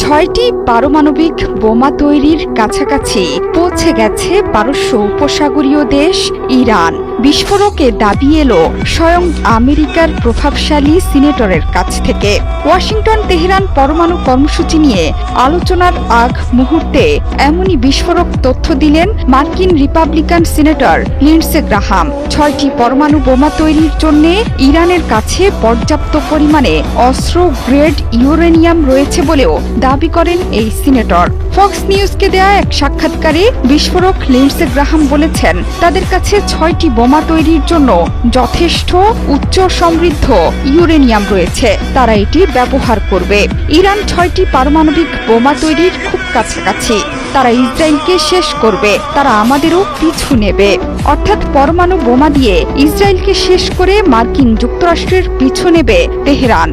ছয়টি পারমাণবিক বোমা তৈরির কাছাকাছি পৌঁছে গেছে পারস্য উপসাগরীয় দেশ ইরান। বিস্ফোরকে দাবি এলো স্বয়ং আমেরিকার প্রভাবশালী সিনেটরের কাছ থেকে। ওয়াশিংটন তেহরান পরমাণু কর্মসূচি নিয়ে আলোচনার আগ মুহূর্তে এমনই বিস্ফোরক তথ্য দিলেন মার্কিন রিপাবলিকান সিনেটর লিন্ডসে গ্রাহাম। 6টি পরমাণু বোমা তৈরির জন্য ইরানের কাছে পর্যাপ্ত পরিমাণে অস্ত্র গ্রেড ইউরেনিয়াম রয়েছে বলেও দাবি করেন এই সিনেটর। ফক্স নিউজকে দেয়া এক সাক্ষাৎকারে বিস্ফোরক লিন্ডসে গ্রাহাম বলেছেন, তাদের কাছে 6টি বোমা তৈরির জন্য যথেষ্ট উচ্চ সমৃদ্ধ ইউরেনিয়াম রয়েছে, তারা এটি ব্যবহার করবে। ইরান 6টি পারমাণবিক বোমা তৈরির খুব কাছাকাছি। তারা ইসরায়েলকে শেষ করবে, তারা আমাদেরও পিছু নেবে। অর্থাৎ পরমাণু বোমা দিয়ে ইসরায়েলকে শেষ করে মার্কিন যুক্তরাষ্ট্রের পিছু নেবে তেহরান।